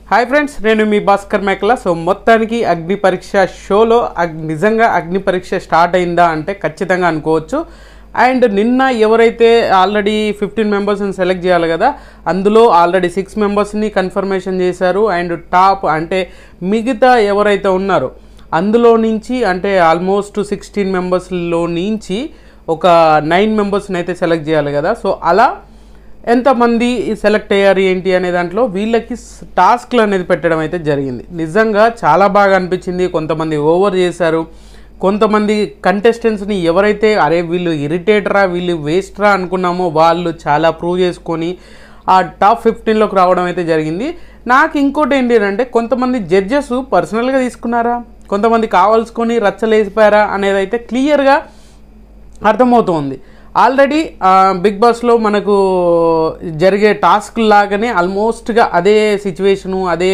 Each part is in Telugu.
హాయ్ ఫ్రెండ్స్, నేను మీ భాస్కర్ మేకల. సో మొత్తానికి అగ్ని పరీక్ష షోలో నిజంగా అగ్ని పరీక్ష స్టార్ట్ అయిందా అంటే ఖచ్చితంగా అనుకోవచ్చు. అండ్ నిన్న ఎవరైతే ఆల్రెడీ 15 మెంబర్స్ని సెలెక్ట్ చేయాలి కదా, అందులో ఆల్రెడీ 6 మెంబర్స్ని కన్ఫర్మేషన్ చేశారు. అండ్ టాప్ అంటే మిగతా ఎవరైతే ఉన్నారో అందులో నుంచి అంటే ఆల్మోస్ట్ 16 మెంబర్స్లో నుంచి ఒక 9 మెంబర్స్ని అయితే సెలెక్ట్ చేయాలి కదా. సో అలా ఎంతమంది సెలెక్ట్ అయ్యారు ఏంటి అనే దాంట్లో వీళ్ళకి టాస్క్లు అనేది పెట్టడం అయితే జరిగింది. నిజంగా చాలా బాగా అనిపించింది. కొంతమంది ఓవర్ చేశారు, కొంతమంది కంటెస్టెంట్స్ని ఎవరైతే అరే వీళ్ళు ఇరిటేటరా వీళ్ళు వేస్ట్రా అనుకున్నామో వాళ్ళు చాలా ప్రూవ్ చేసుకొని ఆ టాప్ 15లోకి రావడం అయితే జరిగింది. నాకు ఇంకోటి ఏంటి అంటే కొంతమంది జడ్జెస్ పర్సనల్గా తీసుకున్నారా, కొంతమంది కావాల్సుకొని రచ్చలేసిపోయారా అనేది అయితే క్లియర్గా అర్థమవుతుంది. ఆల్రెడీ బిగ్ బాస్లో మనకు జరిగే టాస్క్ లాగానే ఆల్మోస్ట్గా అదే సిచ్యువేషను అదే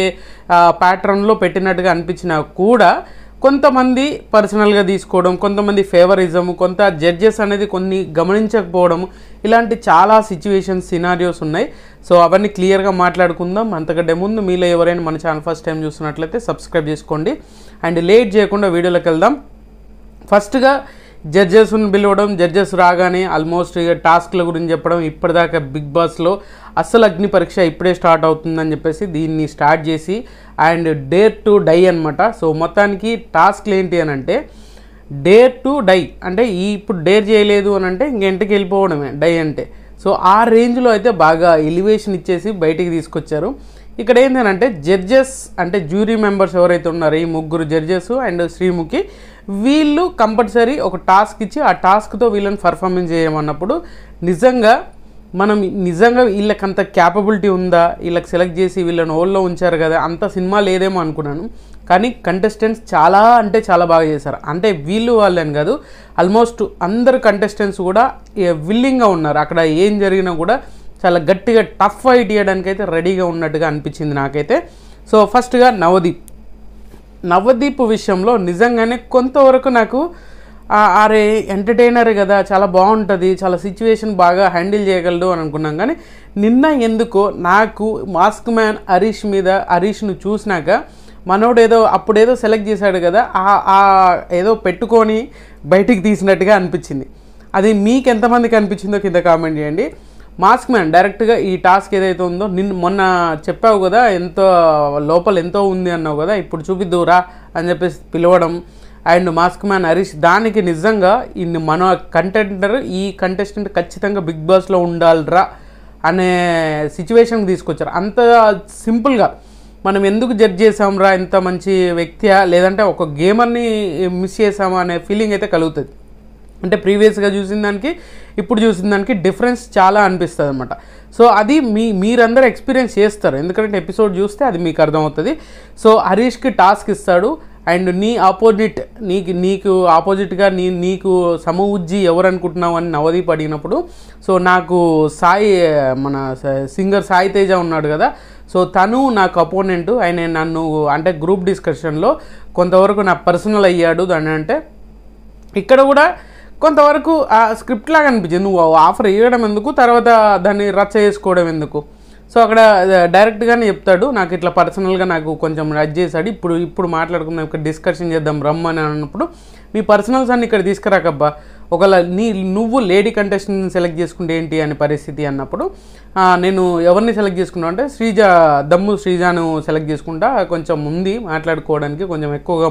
ప్యాటర్న్లో పెట్టినట్టుగా అనిపించినా కూడా కొంతమంది పర్సనల్గా తీసుకోవడం, కొంతమంది ఫేవరిజం, కొంత జడ్జెస్ అనేది కొన్ని గమనించకపోవడం, ఇలాంటి చాలా సిచ్యువేషన్స్ సినారియోస్ ఉన్నాయి. సో అవన్నీ క్లియర్గా మాట్లాడుకుందాం. అంతకంటే ముందు మీలో ఎవరైనా మన ఛానల్ ఫస్ట్ టైం చూస్తున్నట్లయితే సబ్స్క్రైబ్ చేసుకోండి. అండ్ లేట్ చేయకుండా వీడియోలోకి వెళ్దాం. ఫస్ట్గా జడ్జెస్ని పిలవడం, జడ్జెస్ రాగానే ఆల్మోస్ట్ ఇక టాస్క్ల గురించి చెప్పడం. ఇప్పటిదాకా బిగ్ బాస్లో అస్సలు అగ్ని పరీక్ష ఇప్పుడే స్టార్ట్ అవుతుందని చెప్పేసి దీన్ని స్టార్ట్ చేసి అండ్ డేర్ టు డై అనమాట. సో మొత్తానికి టాస్క్లు ఏంటి అని అంటే డేర్ టు డై అంటే ఇప్పుడు డేర్ చేయలేదు అని అంటే ఇంటికి వెళ్ళిపోవడమే డై అంటే. సో ఆ రేంజ్లో అయితే బాగా ఎలివేషన్ ఇచ్చేసి బయటికి తీసుకొచ్చారు. ఇక్కడ ఏంటంటే జడ్జెస్ అంటే జ్యూరీ మెంబర్స్ ఎవరైతే ఉన్నారో ఈ 3 జడ్జెస్ అండ్ శ్రీముఖి వీళ్ళు కంపల్సరీ ఒక టాస్క్ ఇచ్చి ఆ టాస్క్తో వీళ్ళని పర్ఫార్మెన్స్ చేయమన్నప్పుడు నిజంగా వీళ్ళకి అంత క్యాపబిలిటీ ఉందా, వీళ్ళకి సెలెక్ట్ చేసి వీళ్ళని ఓల్లో ఉంచారు కదా, అంత సినిమా లేదేమో అనుకున్నాను. కానీ కంటెస్టెంట్స్ చాలా అంటే చాలా బాగా చేశారు. అంటే వీళ్ళు వాళ్ళని కాదు, ఆల్మోస్ట్ అందరు కంటెస్టెంట్స్ కూడా విల్లింగ్గా ఉన్నారు. అక్కడ ఏం జరిగినా కూడా చాలా గట్టిగా టఫ్ ఫైట్ చేయడానికి అయితే రెడీగా ఉన్నట్టుగా అనిపించింది నాకైతే. సో ఫస్ట్గా నవదీప్ విషయంలో నిజంగానే కొంతవరకు నాకు అరే ఎంటర్టైనర్ కదా, చాలా బాగుంటుంది, చాలా సిచ్యువేషన్ బాగా హ్యాండిల్ చేయగలడు అని అనుకున్నాం. కానీ నిన్న ఎందుకో నాకు మాస్క్ మ్యాన్ హరీష్ను చూసినాక మనోడు అప్పుడేదో సెలెక్ట్ చేశాడు కదా, ఏదో పెట్టుకొని బయటికి తీసినట్టుగా అనిపించింది. అది మీకు ఎంతమందికి అనిపించిందో కింద కామెంట్ చేయండి. మాస్క్ మ్యాన్ డైరెక్ట్గా ఈ టాస్క్ ఏదైతే ఉందో మొన్న చెప్పావు కదా, లోపల ఎంతో ఉంది అన్నావు కదా, ఇప్పుడు చూపిద్దురా అని చెప్పేసి పిలవడం. అండ్ మాస్క్ మ్యాన్ హరీష్ దానికి నిజంగా మన ఈ కంటెస్టెంట్ ఖచ్చితంగా బిగ్ బాస్లో ఉండాలిరా అనే సిచ్యువేషన్కి తీసుకొచ్చారు. అంత సింపుల్గా మనం ఎందుకు జడ్జ్ చేసాంరా, ఇంత మంచి వ్యక్తియా లేదంటే ఒక గేమర్ని మిస్ చేసామా అనే ఫీలింగ్ అయితే కలుగుతుంది. అంటే ప్రీవియస్గా చూసిన దానికి ఇప్పుడు చూసిన దానికి డిఫరెన్స్ చాలా అనిపిస్తుంది అనమాట. సో అది మీరందరూ ఎక్స్పీరియన్స్ చేస్తారు, ఎందుకంటే ఎపిసోడ్ చూస్తే అది మీకు అర్థమవుతుంది. సో హరీష్కి టాస్క్ ఇస్తాడు అండ్ నీకు ఆపోజిట్గా నీకు సమవుజ్జి ఎవరు అనుకుంటున్నావు అని నవదీప్ అడిగినప్పుడు, సో నాకు మన సింగర్ సాయి తేజ ఉన్నాడు కదా, సో తను నాకు అపోనెంట్, ఆయన నన్ను అంటే గ్రూప్ డిస్కషన్లో కొంతవరకు నా పర్సనల్ అయ్యాడు అని అంటే ఇక్కడ కూడా కొంతవరకు ఆ స్క్రిప్ట్ లాగా అనిపించింది. నువ్వు ఆఫర్ ఇవ్వడం ఎందుకు, తర్వాత దాన్ని రచ్చ చేసుకోవడం ఎందుకు. సో అక్కడ డైరెక్ట్గానే చెప్తాడు, నాకు ఇట్లా పర్సనల్గా నాకు కొంచెం రచ్ చేశాడు, ఇప్పుడు మాట్లాడుకుందాం, ఇక్కడ డిస్కషన్ చేద్దాం రమ్మని అన్నప్పుడు మీ పర్సనల్స్ అన్ని ఇక్కడ తీసుకురాకబ్బా, ఒకవేళ నువ్వు లేడీ కంటెస్టెంట్ని సెలెక్ట్ చేసుకుంటే ఏంటి అనే పరిస్థితి అన్నప్పుడు నేను ఎవరిని సెలెక్ట్ చేసుకున్నాను అంటే శ్రీజాను సెలెక్ట్ చేసుకుంటా, కొంచెం ఉంది మాట్లాడుకోవడానికి, కొంచెం ఎక్కువగా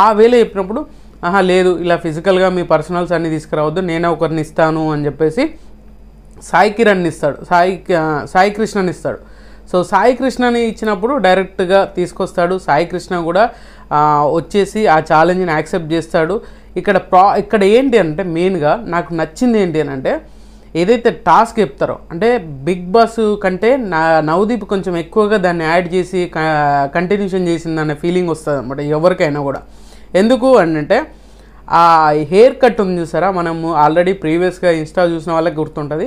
ఆ వేళ చెప్పినప్పుడు లేదు ఇలా ఫిజికల్గా మీ పర్సనల్స్ అన్నీ తీసుకురావద్దు, నేనే ఒకరిని ఇస్తాను అని చెప్పేసి సాయి కృష్ణని ఇస్తాడు. సో సాయి కృష్ణని ఇచ్చినప్పుడు డైరెక్ట్గా తీసుకొస్తాడు. సాయి కృష్ణ కూడా వచ్చేసి ఆ ఛాలెంజ్ని యాక్సెప్ట్ చేస్తాడు. ఇక్కడ ఏంటి అంటే మెయిన్గా నాకు నచ్చింది ఏంటి అని అంటే ఏదైతే టాస్క్ చెప్తారో అంటే బిగ్ బాస్ కంటే నవదీప్ కొంచెం ఎక్కువగా దాన్ని యాడ్ చేసి కంటిన్యూషన్ చేసిందనే ఫీలింగ్ వస్తుంది అన్నమాట ఎవరికైనా కూడా. ఎందుకు అంటే ఆ హెయిర్ కట్ ఉంది చూసారా, మనము ఆల్రెడీ ప్రీవియస్గా ఇన్స్టా చూసిన వాళ్ళకి గుర్తుంటుంది.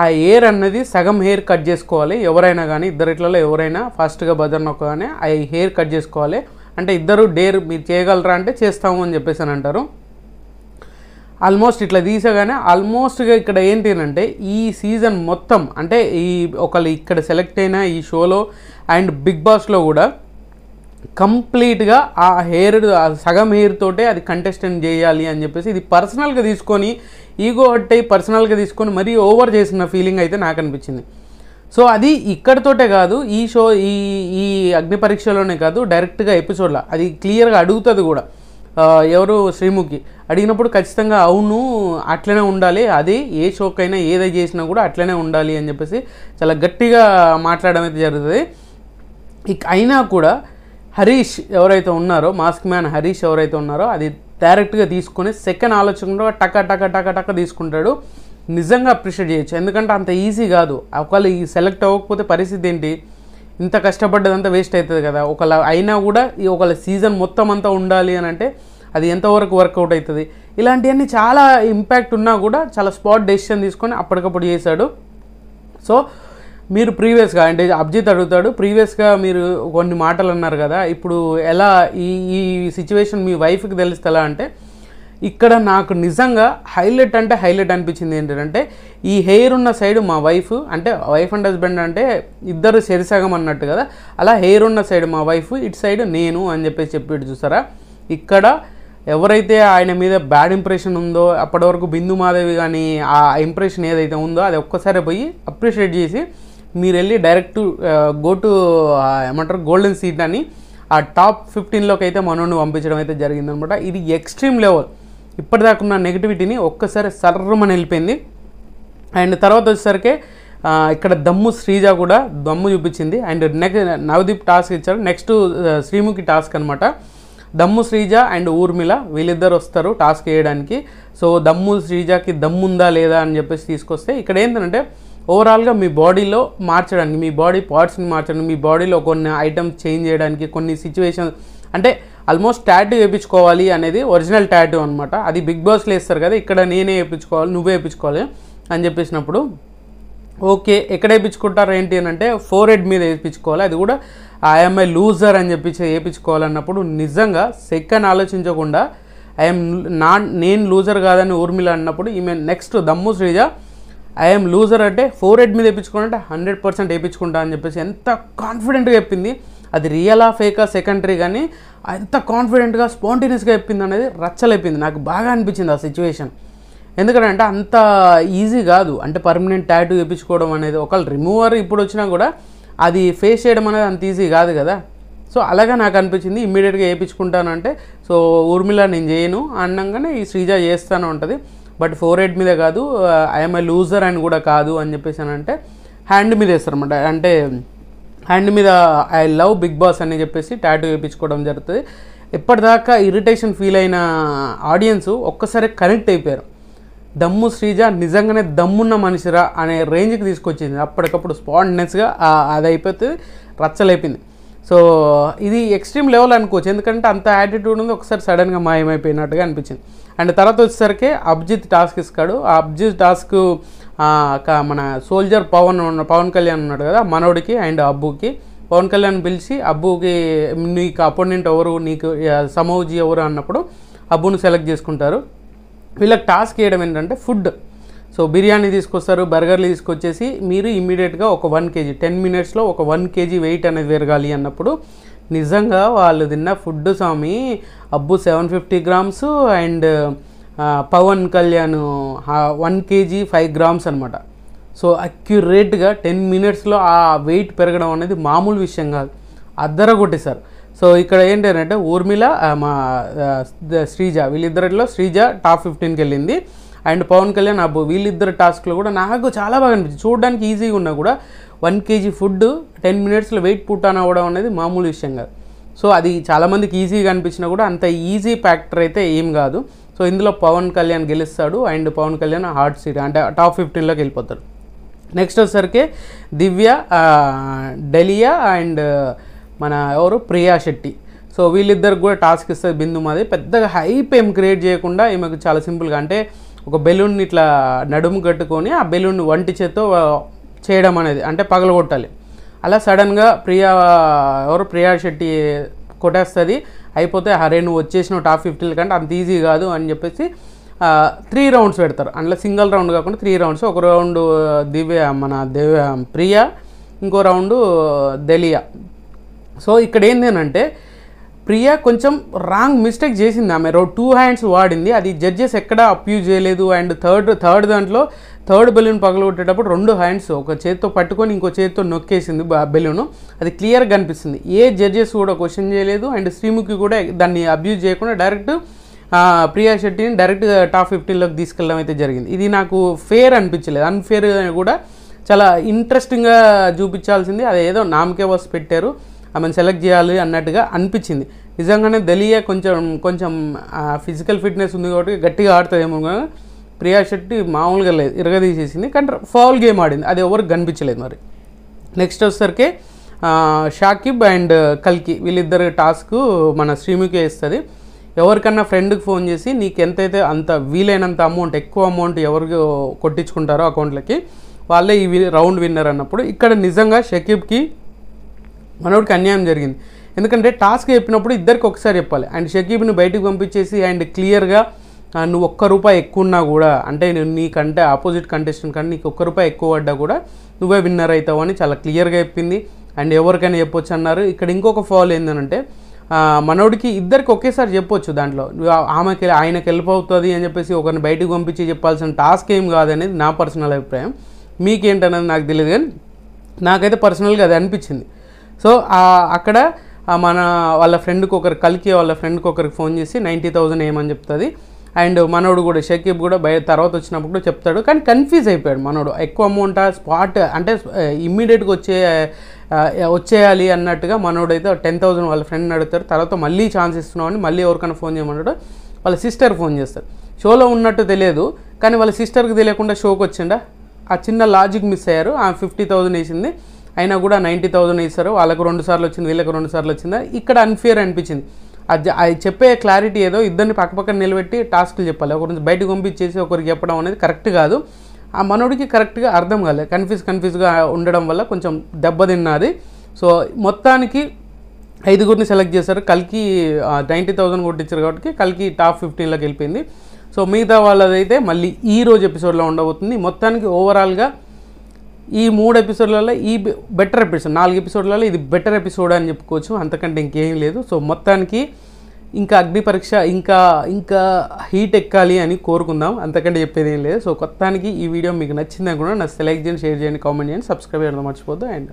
ఆ హెయిర్ అన్నది సగం హెయిర్ కట్ చేసుకోవాలి ఎవరైనా కానీ, ఇద్దరిట్లలో ఎవరైనా ఫాస్ట్గా బజర్ నొక్కగానే ఆ హెయిర్ కట్ చేసుకోవాలి. అంటే ఇద్దరు డేర్ మీరు చేయగలరా అంటే చేస్తాము అని చెప్పేసి అని అంటారు. ఆల్మోస్ట్ ఇట్లా తీసగానే ఆల్మోస్ట్గా ఇక్కడ ఏంటి అంటే ఈ సీజన్ మొత్తం అంటే ఈ ఒకళ్ళు ఇక్కడ సెలెక్ట్ అయిన ఈ షోలో అండ్ బిగ్ బాస్లో కూడా కంప్లీట్గా ఆ హెయిర్ సగం హెయిర్ తోటే అది కంటెస్టెంట్ చేయాలి అని చెప్పేసి ఇది పర్సనల్గా తీసుకొని ఈగో హర్ట్ అయ్యి పర్సనల్గా తీసుకొని మరీ ఓవర్ చేసిన ఫీలింగ్ అయితే నాకు అనిపించింది. సో అది ఇక్కడితోటే కాదు, ఈ షో ఈ అగ్ని పరీక్షలోనే కాదు, డైరెక్ట్గా ఎపిసోడ్లో అది క్లియర్గా అడుగుతుంది కూడా. ఎవరు శ్రీముఖి అడిగినప్పుడు ఖచ్చితంగా అవును అట్లనే ఉండాలి, అది ఏ షోకైనా ఏదైనా చేసినా కూడా అట్లనే ఉండాలి అని చెప్పేసి చాలా గట్టిగా మాట్లాడడం అయితే జరుగుతుంది. అయినా కూడా హరీష్ ఎవరైతే ఉన్నారో, మాస్క్ మ్యాన్ హరీష్ ఎవరైతే ఉన్నారో అది డైరెక్ట్గా తీసుకొని సెకండ్ ఆలోచనలో టక టక టక టక తీసుకుంటాడు. నిజంగా అప్రిషియేట్ చేయొచ్చు, ఎందుకంటే అంత ఈజీ కాదు. ఒకవేళ ఈ సెలెక్ట్ అవ్వకపోతే పరిస్థితి ఏంటి, ఇంత కష్టపడ్డదంతా వేస్ట్ అవుతుంది కదా. ఒకవేళ అయినా కూడా ఈ ఒకవేళ సీజన్ మొత్తం అంతా ఉండాలి అని అంటే అది ఎంతవరకు వర్కౌట్ అవుతుంది. ఇలాంటివన్నీ చాలా ఇంపాక్ట్ ఉన్నా కూడా చాలా స్పాట్ డెసిషన్ తీసుకొని అప్పటికప్పుడు చేశాడు. సో మీరు ప్రీవియస్గా అంటే అభిజిత్ అడుగుతాడు, ప్రీవియస్గా మీరు కొన్ని మాటలు అన్నారు కదా, ఇప్పుడు ఎలా ఈ సిచ్యువేషన్ మీ వైఫ్కి తెలుస్తా అంటే ఇక్కడ నాకు నిజంగా హైలైట్ అంటే హైలైట్ అనిపించింది ఏంటంటే ఈ హెయిర్ ఉన్న సైడ్ మా వైఫ్, అంటే వైఫ్ అండ్ హస్బెండ్ అంటే ఇద్దరు చెరిసగం అన్నట్టు కదా, అలా హెయిర్ ఉన్న సైడ్ మా వైఫ్, ఇటు సైడ్ నేను అని చెప్పేసి చెప్పి చూసారా. ఇక్కడ ఎవరైతే ఆయన మీద బ్యాడ్ ఇంప్రెషన్ ఉందో అప్పటి వరకు బిందు మాధవి కానీ ఆ ఇంప్రెషన్ ఏదైతే ఉందో అది ఒక్కసారి పోయి అప్రిషియేట్ చేసి మీరు వెళ్ళి డైరెక్ట్ గో టు ఏమంటారు గోల్డెన్ సీట్ అని ఆ టాప్ 15లోకి అయితే మనోని పంపించడం అయితే జరిగిందనమాట. ఇది ఎక్స్ట్రీమ్ లెవెల్. ఇప్పటిదాకా ఉన్న నెగిటివిటీని ఒక్కసారి సర్రమని వెళ్ళిపోయింది. అండ్ తర్వాత వచ్చేసరికి ఇక్కడ దమ్ము శ్రీజ కూడా దమ్ము చూపించింది. అండ్ నెక్స్ట్ నవదీప్ టాస్క్ ఇచ్చారు, నెక్స్ట్ శ్రీముఖి టాస్క్ అనమాట. దమ్ము శ్రీజ అండ్ ఊర్మిళ వీళ్ళిద్దరు వస్తారు టాస్క్ చేయడానికి. సో దమ్ము శ్రీజకి దమ్ము ఉందా లేదా అని చెప్పేసి తీసుకొస్తే ఇక్కడ ఏంటంటే ఓవరాల్గా మీ బాడీలో మార్చడానికి, మీ బాడీ పార్ట్స్ని మార్చడానికి, మీ బాడీలో కొన్ని ఐటమ్స్ చేంజ్ చేయడానికి, కొన్ని సిచ్యువేషన్ అంటే ఆల్మోస్ట్ టాటూ వేయించుకోవాలి అనేది ఒరిజినల్ టాటూ అనమాట. అది బిగ్ బాస్లో వేస్తారు కదా, ఇక్కడ నేనే వేయించుకోవాలి నువ్వే వేయించుకోవాలి అని చెప్పేసినప్పుడు ఓకే ఎక్కడ వేయించుకుంటారు ఏంటి అని అంటే ఫోర్ హెడ్ మీద వేయించుకోవాలి, అది కూడా ఐఎంఐ లూజర్ అని చెప్పి వేయించుకోవాలన్నప్పుడు నిజంగా సెకండ్ ఆలోచించకుండా నేను లూజర్ కాదని ఊర్మిళ అన్నప్పుడు ఈమె నెక్స్ట్ దమ్ము శ్రీజ ఐఎమ్ లూజర్ అంటే ఫోర్ హెడ్ మీద వేయించుకోవాలంటే 100% వేయించుకుంటా అని చెప్పేసి ఎంత కాన్ఫిడెంట్గా చెప్పింది. అది రియలా ఫేకా సెకండరీ కానీ ఎంత కాన్ఫిడెంట్గా స్పాంటేనియస్గా చెప్పింది అనేది రచ్చలైపోయింది. నాకు బాగా అనిపించింది ఆ సిచ్యువేషన్. ఎందుకంటే అంత ఈజీ కాదు, అంటే పర్మనెంట్ టాటూ వేయించుకోవడం అనేది. ఒకవేళ రిమూవర్ ఇప్పుడు వచ్చినా కూడా అది ఫేస్ చేయడం అనేది అంత ఈజీ కాదు కదా. సో అలాగా నాకు అనిపించింది. ఇమ్మీడియట్గా వేయించుకుంటానంటే సో ఊర్మిళ నేను చేయను అన్నాగానే ఈ శ్రీజ చేస్తాను ఉంటుంది. బట్ ఫోర్ హెడ్ మీద కాదు, ఐఎమ్ ఏ లూజర్ అని కూడా కాదు అని చెప్పేసి అని అంటే హ్యాండ్ మీద వేస్తారన్నమాట. అంటే హ్యాండ్ మీద ఐ లవ్ బిగ్ బాస్ అని చెప్పేసి టాటూ వేయించుకోవడం జరుగుతుంది. ఇప్పటిదాకా ఇరిటేషన్ ఫీల్ అయిన ఆడియన్స్ ఒక్కసారి కనెక్ట్ అయిపోయారు. దమ్ము శ్రీజ నిజంగానే దమ్మున్న మనిషిరా అనే రేంజ్కి తీసుకొచ్చింది. అప్పటికప్పుడు స్పాంటేనియస్గా అది అయిపోతుంది, రచ్చలైపోయింది. సో ఇది ఎక్స్ట్రీమ్ లెవెల్ అనుకోవచ్చు, ఎందుకంటే అంత యాటిట్యూడ్ ఉంది, ఒకసారి సడన్గా మాయమైపోయినట్టుగా అనిపించింది. అండ్ తర్వాత వచ్చేసరికి అభిజిత్ టాస్క్ ఇస్తాడు. ఆ అభిజిత్ టాస్క్ మన సోల్జర్ పవన్ కళ్యాణ్ ఉన్నాడు కదా మనోడికి అండ్ అబ్బుకి. పవన్ కళ్యాణ్ పిలిచి అబ్బుకి నీకు అపోనెంట్ ఎవరు, నీకు సమౌజీ ఎవరు అన్నప్పుడు అబ్బును సెలెక్ట్ చేసుకుంటారు. వీళ్ళకి టాస్క్ చేయడం ఏంటంటే ఫుడ్. సో బిర్యానీ తీసుకొస్తారు, బర్గర్లు తీసుకొచ్చేసి మీరు ఇమ్మీడియట్గా ఒక 1 kg 10 minutesలో ఒక 1 kg వెయిట్ అనేది పెరగాలి అన్నప్పుడు నిజంగా వాళ్ళు తిన్న food Swami Abbu 750 grams and Pawan Kalyan 1 kg 5 grams అనమాట. సో అక్యురేట్గా 10 minutesలో ఆ వెయిట్ పెరగడం అనేది మామూలు విషయం కాదు, అద్దర కొట్టేశారు. సో ఇక్కడ ఏంటంటే ఊర్మిళ మా శ్రీజ వీళ్ళిద్దరిలో శ్రీజ టాప్ 15కి వెళ్ళింది. అండ్ పవన్ కళ్యాణ్ అబ్బు వీళ్ళిద్దరు టాస్క్లో కూడా నాకు చాలా బాగా అనిపించింది. చూడడానికి ఈజీగా ఉన్నా కూడా 1 kg ఫుడ్ 10 minutesలో వెయిట్ పుట్ ఆన్ అవ్వడం అనేది మామూలు విషయం కాదు. సో అది చాలామందికి ఈజీగా అనిపించినా కూడా అంత ఈజీ ఫ్యాక్టర్ అయితే ఏం కాదు. సో ఇందులో పవన్ కళ్యాణ్ గెలుస్తాడు and Pawan Kalyan hot seat అంటే టాప్ 15లోకి వెళ్ళిపోతాడు. నెక్స్ట్ వచ్చేసరికి దివ్య, డెలియా అండ్ మన ఎవరు ప్రియా శెట్టి. సో వీళ్ళిద్దరికి కూడా టాస్క్ ఇస్తుంది బిందు మాది. పెద్దగా హైప్ ఏం క్రియేట్ చేయకుండా ఈమెకు చాలా సింపుల్గా అంటే ఒక బెలూన్ని ఇట్లా నడుము కట్టుకొని ఆ బెలూన్ని వంటి చేత్తో చేయడం అనేది అంటే పగలగొట్టాలి. అలా సడన్గా ప్రియా శెట్టి కొట్టేస్తుంది, అయిపోతే హరే నువ్వు వచ్చేసినావు టాప్ 15 కంటే అంత ఈజీ కాదు అని చెప్పేసి 3 రౌండ్స్ పెడతారు. అందులో సింగిల్ రౌండ్ కాకుండా 3 రౌండ్స్. ఒక రౌండ్ ప్రియా, ఇంకో రౌండ్ దెలియా. సో ఇక్కడ ఏంటంటే ప్రియా కొంచెం రాంగ్ మిస్టేక్ చేసింది. ఆమె 2 హ్యాండ్స్ వాడింది, అది జడ్జెస్ ఎక్కడ అప్యూజ్ చేయలేదు. అండ్ థర్డ్ దాంట్లో థర్డ్ బెలూన్ పగలగొట్టేటప్పుడు 2 హ్యాండ్స్ ఒక చేతితో పట్టుకొని ఇంకో చేతితో నొక్కేసింది బెలూను. అది క్లియర్గా కనిపిస్తుంది. ఏ జడ్జెస్ కూడా క్వశ్చన్ చేయలేదు. అండ్ శ్రీముఖి కూడా దాన్ని అబ్యూజ్ చేయకుండా డైరెక్ట్ ప్రియా శెట్టిని డైరెక్ట్ టాప్ 15లోకి తీసుకెళ్ళడం అయితే జరిగింది. ఇది నాకు ఫేర్ అనిపించలేదు. అన్ఫేర్ కూడా చాలా ఇంట్రెస్టింగ్గా చూపించాల్సింది. అది ఏదో నామకే వస్ పెట్టారు, ఆమెను సెలెక్ట్ చేయాలి అన్నట్టుగా అనిపించింది. నిజంగానే దలియా కొంచెం ఫిజికల్ ఫిట్నెస్ ఉంది కాబట్టి గట్టిగా ఆడుతుందేమో. ప్రియా శెట్టి మామూలుగా లేదు, ఇరగదీసేసింది. కానీ ఫౌల్ గేమ్ ఆడింది, అది ఎవరికి కనిపించలేదు. మరి నెక్స్ట్ వచ్చేసరికి షాకిబ్ అండ్ కల్కి వీళ్ళిద్దరు టాస్క్ మన శ్రీముఖి ఇస్తుంది. ఎవరికన్నా ఫ్రెండ్కి ఫోన్ చేసి నీకు ఎంతైతే అంత వీలైనంత అమౌంట్, ఎక్కువ అమౌంట్ ఎవరికి కొట్టించుకుంటారో అకౌంట్లకి వాళ్ళే ఈ రౌండ్ విన్నర్ అన్నప్పుడు ఇక్కడ నిజంగా షకీబ్కి మనోడికి అన్యాయం జరిగింది. ఎందుకంటే టాస్క్ చెప్పినప్పుడు ఇద్దరికి ఒకసారి చెప్పాలి. అండ్ షకీబ్ని బయటకు పంపించేసి అండ్ క్లియర్గా నువ్వు ₹1 ఎక్కువ ఉన్నా కూడా, అంటే నీకంటే ఆపోజిట్ కంటెస్టెంట్ కానీ నీకు ₹1 ఎక్కువ పడ్డా కూడా నువ్వే విన్నర్ అవుతావు అని చాలా క్లియర్గా చెప్పింది. అండ్ ఎవరికైనా చెప్పొచ్చు అన్నారు. ఇక్కడ ఇంకొక ఫాల్ ఏంటంటే మనోడికి ఇద్దరికి ఒకేసారి చెప్పొచ్చు. దాంట్లో ఆయనకి హెల్ప్ అవుతుంది అని చెప్పేసి ఒకరిని బయటకు పంపించి చెప్పాల్సిన టాస్క్ ఏం కాదనేది నా పర్సనల్ అభిప్రాయం. మీకేంటనేది నాకు తెలియదు, కానీ నాకైతే పర్సనల్గా అది అనిపించింది. సో అక్కడ వాళ్ళ ఫ్రెండ్కి కల్కి వాళ్ళ ఫ్రెండ్కి ఒకరికి ఫోన్ చేసి 90,000 ఏమని చెప్తుంది. అండ్ మనోడు కూడా షకీబ్ కూడా తర్వాత వచ్చినప్పుడు కూడా చెప్తాడు. కానీ కన్ఫ్యూజ్ అయిపోయాడు మనోడు. ఎక్కువ అమౌంట్ స్పాట్ అంటే ఇమ్మీడియట్గా వచ్చేయాలి అన్నట్టుగా మనోడైతే 10,000 వాళ్ళ ఫ్రెండ్ని అడుగుతారు. తర్వాత మళ్ళీ ఛాన్స్ ఇస్తున్నావు అని మళ్ళీ ఎవరికైనా ఫోన్ చేయమన్నాడు. వాళ్ళ సిస్టర్ ఫోన్ చేస్తారు. షోలో ఉన్నట్టు తెలియదు, కానీ వాళ్ళ సిస్టర్కి తెలియకుండా షోకి వచ్చిండా. ఆ చిన్న లాజిక్ మిస్ అయ్యారు. ఆ 50,000 వేసింది, అయినా కూడా 90,000 వేస్తారు. వాళ్ళకు 2 సార్లు వచ్చింది, వీళ్ళకి 2 సార్లు వచ్చిందా. ఇక్కడ అన్ఫేర్ అనిపించింది. అది చెప్పే క్లారిటీ ఏదో ఇద్దరిని పక్కపక్కన నిలబెట్టి టాస్క్లు చెప్పాలి. ఒకరి బయటకు పంపించేసి ఒకరికి చెప్పడం అనేది కరెక్ట్ కాదు. ఆ మనోడికి కరెక్ట్గా అర్థం కాలేదు. కన్ఫ్యూజ్గా ఉండడం వల్ల కొంచెం దెబ్బతిన్నది. సో మొత్తానికి 5గురిని సెలెక్ట్ చేశారు. కల్కి 90,000 కొట్టించారు కాబట్టి కల్కి టాప్ 15లోకి వెళ్ళిపోయింది. సో మిగతా వాళ్ళదైతే మళ్ళీ ఈ రోజు ఎపిసోడ్లో ఉండబోతుంది. మొత్తానికి ఓవరాల్గా ఈ 3 ఎపిసోడ్లలో ఈ బెటర్ ఎపిసోడ్, 4 ఎపిసోడ్లలో ఇది బెటర్ ఎపిసోడ్ అని చెప్పుకోవచ్చు. అంతకంటే ఇంకేం లేదు. సో మొత్తానికి ఇంకా అగ్ని పరీక్ష ఇంకా హీట్ ఎక్కాలి అని కోరుకుందాం. అంతకంటే చెప్పేది ఏం లేదు. సో మొత్తానికి ఈ వీడియో మీకు నచ్చింది అనుకున్నా. నా లైక్ చేయండి, షేర్ చేయండి, కామెంట్ చేయండి, సబ్స్క్రైబ్ చేయడం మర్చిపోద్దు. అండ్